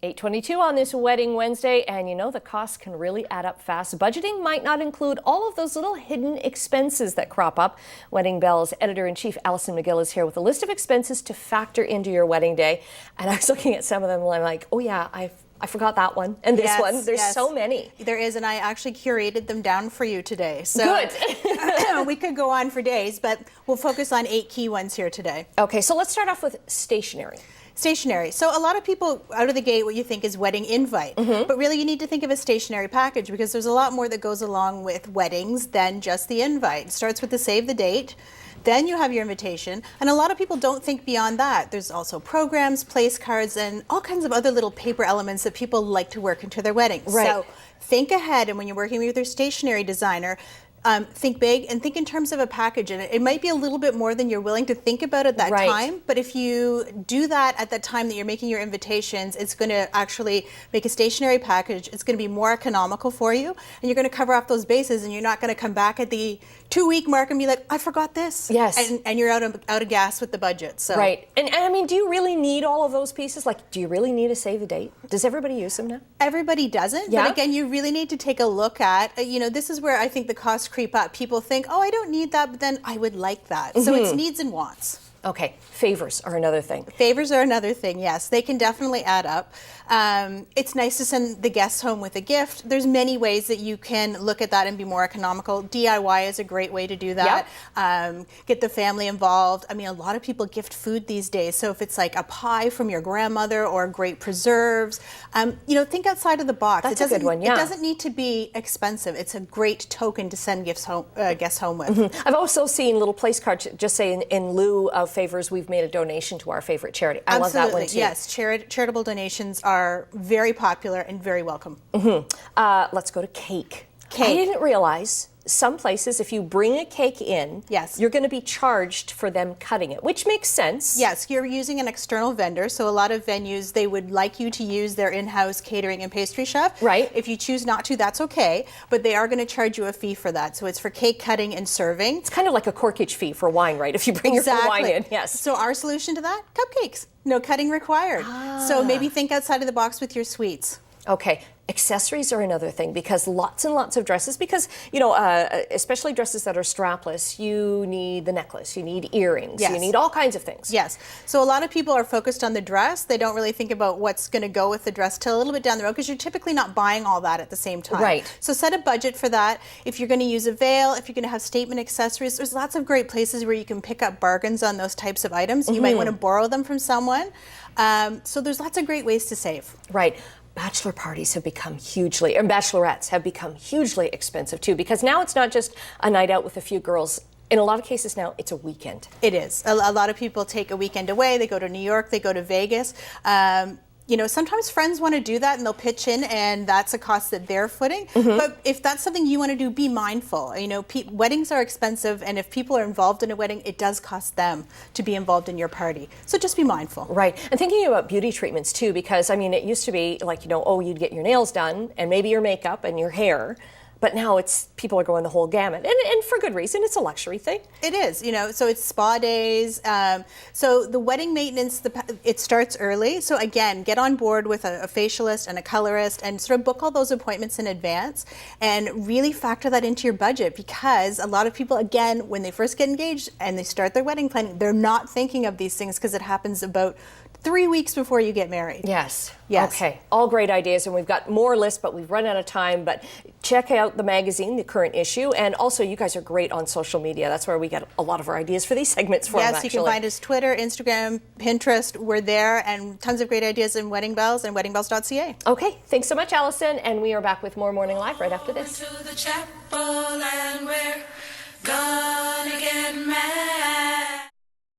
8:22 on this Wedding Wednesday, and you know the costs can really add up fast. Budgeting might not include all of those little hidden expenses that crop up. Wedding Belle's editor-in-chief Alison McGill is here with a list of expenses to factor into your wedding day. And I was looking at some of them and I'm like, oh yeah, I forgot that one and this one. There's so many. There is, and I actually curated them down for you today. So good. We could go on for days, but we'll focus on 8 key ones here today. Okay, so let's start off with stationery. Stationery. So a lot of people out of the gate what you think is wedding invite, but really you need to think of a stationery package because there's a lot more that goes along with weddings than just the invite. It starts with the save the date, then you have your invitation, and a lot of people don't think beyond that. There's also programs, place cards, and all kinds of other little paper elements that people like to work into their weddings. Right. So think ahead, and when you're working with your stationery designer, think big and think in terms of a package, and it might be a little bit more than you're willing to think about at that time, but if you do that at the time that you're making your invitations, it's going to actually make a stationery package. It's going to be more economical for you, and you're going to cover off those bases, and you're not going to come back at the 2-week mark and be like, I forgot this. Yes. And you're out of gas with the budget. So. Right. And I mean, do you really need all of those pieces? Like, do you really need a save the date? Does everybody use them now? Everybody doesn't. Yeah. But again, you really need to take a look at, this is where I think the costs creep up. People think, oh, I don't need that, but then I would like that. So it's needs and wants. Okay, favors are another thing. Favors are another thing, yes. They can definitely add up. It's nice to send the guests home with a gift. There's many ways that you can look at that and be more economical. DIY is a great way to do that. Get the family involved. I mean, a lot of people gift food these days. So if it's like a pie from your grandmother or great preserves, think outside of the box. That's a good one, yeah. It doesn't need to be expensive. It's a great token to send guests home with. I've also seen little place cards just saying in lieu of favors, we've made a donation to our favorite charity. I love that one too. Yes, charitable donations are very popular and very welcome. Let's go to cake. I didn't realize some places, if you bring a cake in, you're going to be charged for them cutting it, which makes sense. Yes, you're using an external vendor, so a lot of venues, they would like you to use their in-house catering and pastry chef. Right. If you choose not to, that's okay, but they are going to charge you a fee for that. So it's for cake cutting and serving. It's kind of like a corkage fee for wine, right? If you bring your wine in, yes. So our solution to that, cupcakes. No cutting required. So maybe think outside of the box with your sweets. Okay, accessories are another thing because lots and lots of dresses, because, especially dresses that are strapless, you need the necklace, you need earrings, you need all kinds of things. Yes, so a lot of people are focused on the dress. They don't really think about what's going to go with the dress till a little bit down the road because you're typically not buying all that at the same time. Right. So set a budget for that. If you're going to use a veil, if you're going to have statement accessories, there's lots of great places where you can pick up bargains on those types of items. You might want to borrow them from someone. So there's lots of great ways to save. Right. Bachelor parties have become and bachelorettes have become hugely expensive too, because now it's not just a night out with a few girls. In a lot of cases now, it's a weekend. It is. A lot of people take a weekend away. They go to New York, they go to Vegas. Sometimes friends want to do that and they'll pitch in, and that's a cost that they're footing. But if that's something you want to do, be mindful. Weddings are expensive, and if people are involved in a wedding, it does cost them to be involved in your party. So just be mindful. Right. And thinking about beauty treatments too, because it used to be like, you'd get your nails done and maybe your makeup and your hair. But now people are going the whole gamut, and for good reason. It's a luxury thing. It is, so it's spa days. So the wedding maintenance, it starts early. So again, get on board with a facialist and a colorist and sort of book all those appointments in advance and really factor that into your budget, because a lot of people, again, when they first get engaged and they start their wedding planning, they're not thinking of these things because it happens about 3 weeks before you get married. Yes. Yes. Okay. All great ideas, and we've got more lists, but we've run out of time. But check out the magazine, the current issue, and also you guys are great on social media. That's where we get a lot of our ideas for these segments from. Yes, you can find us Twitter, Instagram, Pinterest. We're there, and tons of great ideas in Wedding Bells and weddingbells.ca. Okay. Thanks so much, Allison, and we are back with more Morning Live right after this. To the chapel, and we're gonna get mad.